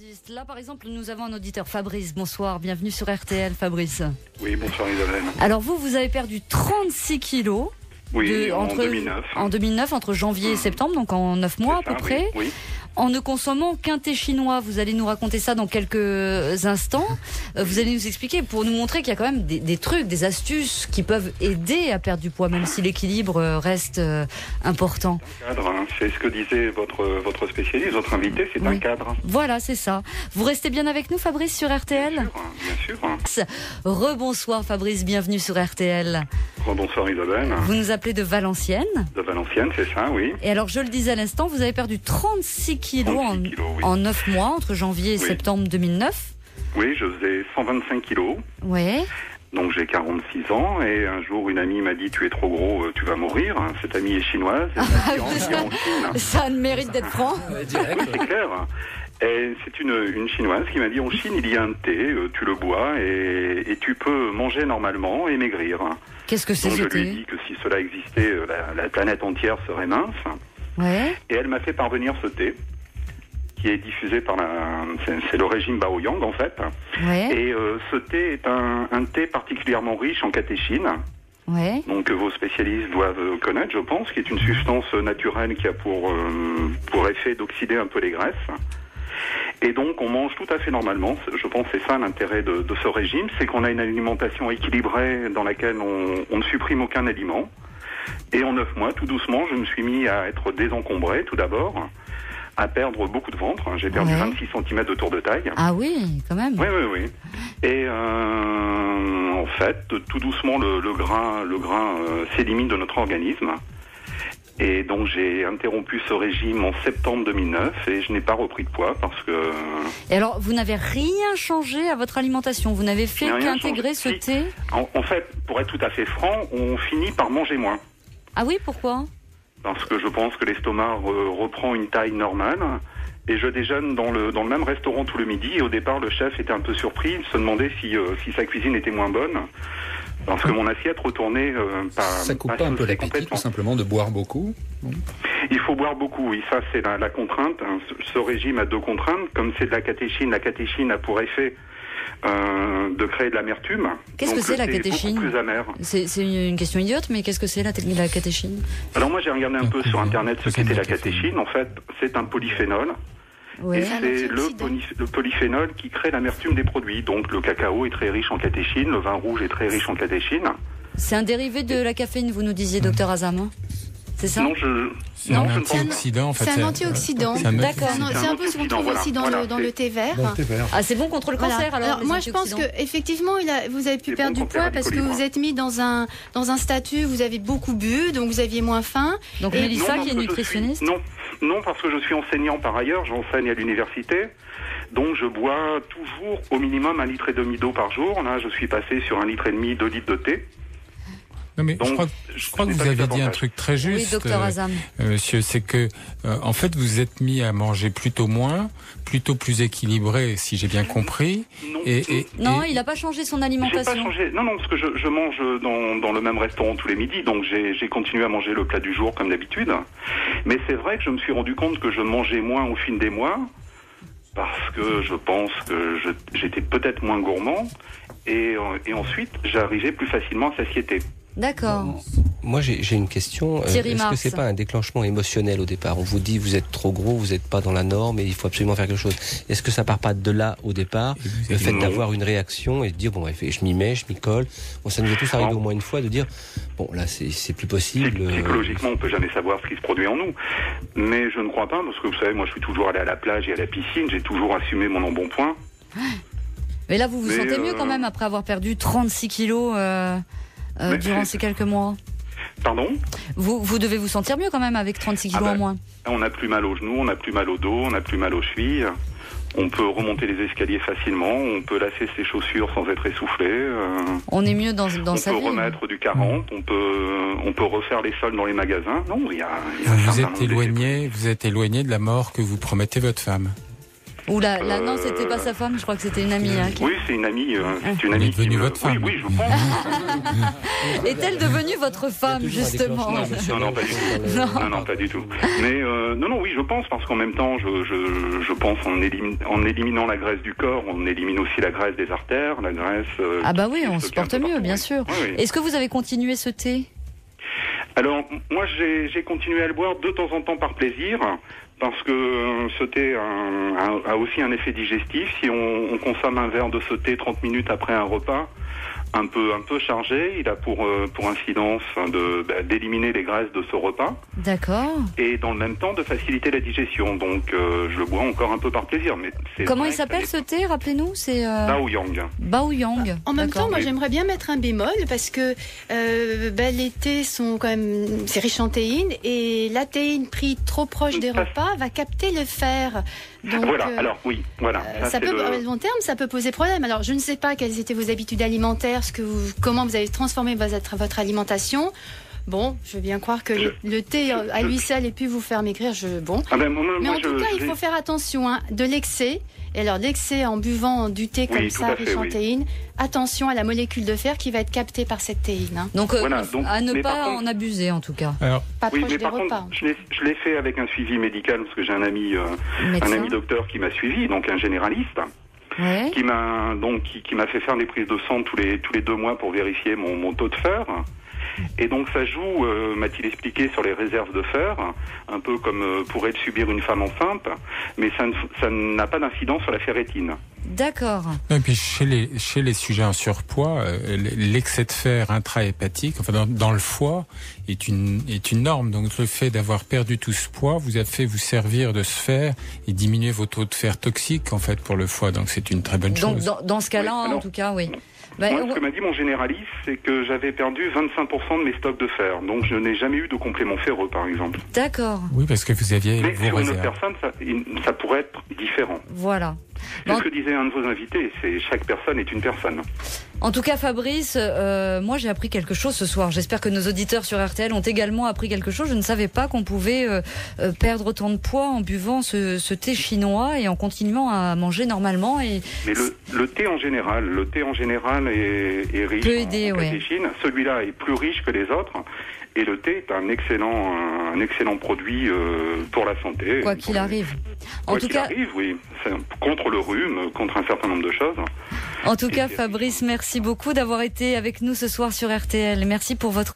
existe. Là, par exemple, nous avons un auditeur, Fabrice. Bonsoir, bienvenue sur RTL, Fabrice. Oui, bonsoir Isabelle. Alors vous avez perdu 36 kilos. Oui, en 2009. En 2009, entre janvier et septembre, donc en 9 mois à peu près. Oui. En ne consommant qu'un thé chinois. Vous allez nous raconter ça dans quelques instants. Vous allez nous expliquer, pour nous montrer qu'il y a quand même des trucs, des astuces qui peuvent aider à perdre du poids, même si l'équilibre reste important. Un cadre, hein. C'est ce que disait votre spécialiste, votre invité, c'est un cadre. Voilà, c'est ça. Vous restez bien avec nous, Fabrice, sur RTL ? Bien sûr. Rebonsoir, Fabrice, bienvenue sur RTL. Rebonsoir, Isabelle. Vous nous appelez de Valenciennes ? De Valenciennes, c'est ça, oui. Et alors, je le disais à l'instant, vous avez perdu 36 kilos en 9 mois, entre janvier et septembre 2009. Oui, je faisais 125 kilos. Ouais. Donc j'ai 46 ans et un jour une amie m'a dit tu es trop gros, tu vas mourir. Cette amie est chinoise. Elle m'a dit, en Chine. Ça a le mérite d'être franc. Oui, c'est clair. Et c'est une chinoise qui m'a dit en Chine il y a un thé, tu le bois et tu peux manger normalement et maigrir. Qu'est-ce que c'est ce thé ? Donc je lui ai dit que si cela existait, la planète entière serait mince. Ouais. Et elle m'a fait parvenir ce thé qui est diffusé par c'est le régime Baoyang en fait. Ouais. Et ce thé est un thé particulièrement riche en catéchine. Ouais. Donc vos spécialistes doivent connaître, je pense, qui est une substance naturelle qui a pour effet d'oxyder un peu les graisses. Et donc on mange tout à fait normalement. Je pense que c'est ça l'intérêt de ce régime, c'est qu'on a une alimentation équilibrée dans laquelle on ne supprime aucun aliment. Et en 9 mois, tout doucement, je me suis mis à être désencombré tout d'abord, à perdre beaucoup de ventre. J'ai perdu 26 cm de tour de taille. Ah oui, quand même. Oui. Et en fait, tout doucement, le grain s'élimine de notre organisme. Et donc j'ai interrompu ce régime en septembre 2009 et je n'ai pas repris de poids parce que... Et alors, vous n'avez rien changé à votre alimentation ? Vous n'avez fait qu'intégrer ce thé ? En fait, pour être tout à fait franc, on finit par manger moins. Ah oui, pourquoi ? Parce que je pense que l'estomac reprend une taille normale. Et je déjeune dans le même restaurant tout le midi. Et au départ, le chef était un peu surpris. Il se demandait si sa cuisine était moins bonne. Parce que mon assiette retournait Ça coupe pas un peu l'appétit, tout simplement, de boire beaucoup ? Il faut boire beaucoup, oui. Ça, c'est la contrainte. Ce régime a 2 contraintes. Comme c'est de la catéchine a pour effet de créer de l'amertume. Qu'est-ce que c'est la catéchine ? Beaucoup plus amer. C'est une question idiote, mais qu'est-ce que c'est la catéchine ? Alors moi j'ai regardé un peu sur internet ce qu'était la catéchine. En fait, c'est un polyphénol. Ouais. Et c'est le polyphénol qui crée l'amertume des produits. Donc le cacao est très riche en catéchine, le vin rouge est très riche en catéchine. C'est un dérivé de la caféine, vous nous disiez, docteur Azam. C'est ça ? C'est un antioxydant en fait. C'est un antioxydant. D'accord. C'est un peu ce qu'on trouve aussi dans le thé vert. Ah, c'est bon contre le cancer alors moi je pense que effectivement vous avez pu perdre du poids parce que vous êtes mis dans un statut où vous avez beaucoup bu, donc vous aviez moins faim. Donc Mélissa qui est nutritionniste ? Non, parce que je suis enseignant par ailleurs, j'enseigne à l'université. Donc je bois toujours au minimum 1,5 litre d'eau par jour. Là, je suis passé sur 1,5 litre, 2 litres de thé. Non mais donc, je crois que vous avez dit un truc très juste, oui, docteur Azam. Monsieur, c'est que en fait vous êtes mis à manger plutôt moins, plutôt plus équilibré, si j'ai bien compris. Non, il n'a pas changé son alimentation. J'ai pas changé. Non, parce que je mange dans le même restaurant tous les midis, donc j'ai continué à manger le plat du jour comme d'habitude. Mais c'est vrai que je me suis rendu compte que je mangeais moins au fil des mois, parce que je pense que j'étais peut-être moins gourmand, et ensuite j'arrivais plus facilement à satiété. D'accord. Moi, j'ai une question. Est-ce que c'est pas un déclenchement émotionnel au départ ? On vous dit vous êtes trop gros, vous n'êtes pas dans la norme et il faut absolument faire quelque chose. Est-ce que ça part pas de là au départ ? Le fait d'avoir une réaction et de dire bon bref, je m'y mets, je m'y colle. Bon, ça nous est tous arrivé au moins une fois de dire bon là c'est plus possible. Psychologiquement, on peut jamais savoir ce qui se produit en nous. Mais je ne crois pas parce que vous savez, moi je suis toujours allé à la plage et à la piscine, j'ai toujours assumé mon embonpoint. Mais là, vous vous sentez mieux quand même après avoir perdu 36 kilos durant ces quelques mois ? Pardon ? Vous devez vous sentir mieux quand même avec 36 kilos en moins. On n'a plus mal aux genoux, on n'a plus mal au dos, on n'a plus mal aux chevilles. On peut remonter les escaliers facilement, on peut lasser ses chaussures sans être essoufflé. On est mieux dans sa vie. On peut remettre du 40, on peut refaire les sols dans les magasins. Non, il y a vous êtes éloigné de la mort que vous promettez votre femme. Oula, là, non, c'était pas sa femme, je crois que c'était une amie. Hein, Oui, c'est une amie. C'est une Elle amie est devenue votre femme. Oui, je pense. Est-elle devenue votre femme, justement? Non, pas du tout. Non, pas du tout. Mais non, oui, je pense, parce qu'en même temps, je pense en éliminant la graisse du corps, on élimine aussi la graisse des artères, la graisse... ah bah oui, on se porte mieux, bien sûr. Oui. Est-ce que vous avez continué ce thé? Alors, moi, j'ai continué à le boire de temps en temps par plaisir, parce que ce thé a aussi un effet digestif. Si on consomme un verre de ce thé 30 minutes après un repas, un peu chargé, il a pour incidence d'éliminer les graisses de ce repas. D'accord. Et dans le même temps de faciliter la digestion. Donc je le bois encore un peu par plaisir. Mais comment il s'appelle ce thé, rappelez-nous? C'est Baoyang. Baoyang. En même temps, moi j'aimerais bien mettre un bémol parce que les thés sont quand même, c'est riche en théine, et la théine prise trop proche des repas va capter le fer. Donc, voilà, alors oui, voilà. Ça peut, à long terme, ça peut poser problème. Alors, je ne sais pas quelles étaient vos habitudes alimentaires, comment vous avez transformé votre alimentation. Bon, je veux bien croire que le thé à lui seul ait pu vous faire maigrir. Mais en tout cas, il faut faire attention de l'excès. Et alors, l'excès en buvant du thé comme ça, riche en théine, attention à la molécule de fer qui va être captée par cette théine. Hein. Donc, à ne pas en abuser, en tout cas. Alors, pas proche des repas. Contre, je l'ai fait avec un suivi médical, parce que j'ai un ami docteur qui m'a suivi, donc un généraliste. Ouais. Qui m'a fait faire des prises de sang tous les 2 mois pour vérifier mon taux de fer. Et donc ça joue, m'a-t-il expliqué, sur les réserves de fer, un peu comme pourrait le subir une femme enceinte, mais ça n'a pas d'incidence sur la ferritine. D'accord. Et puis chez les sujets en surpoids, l'excès de fer intrahépatique, enfin dans le foie, est une norme. Donc le fait d'avoir perdu tout ce poids vous a fait vous servir de ce fer et diminuer vos taux de fer toxiques en fait pour le foie. Donc c'est une très bonne chose. Donc dans ce cas-là, en tout cas, oui. Moi, ce que m'a dit mon généraliste, c'est que j'avais perdu 25% de mes stocks de fer. Donc, je n'ai jamais eu de complément ferreux, par exemple. D'accord. Oui, parce que vous aviez mais vos sur réserves. une autre personne, ça pourrait être différent. Voilà. C'est ce que disait un de vos invités, c'est chaque personne est une personne. En tout cas, Fabrice, moi j'ai appris quelque chose ce soir. J'espère que nos auditeurs sur RTL ont également appris quelque chose. Je ne savais pas qu'on pouvait perdre autant de poids en buvant ce thé chinois et en continuant à manger normalement. Mais le thé en général est riche en catéchine. Ouais. Celui-là est plus riche que les autres. Et le thé est un excellent produit pour la santé. Quoi qu'il arrive. En tout cas, oui. C'est contre le rhume, contre un certain nombre de choses. En tout cas, Fabrice, merci beaucoup d'avoir été avec nous ce soir sur RTL. Merci pour votre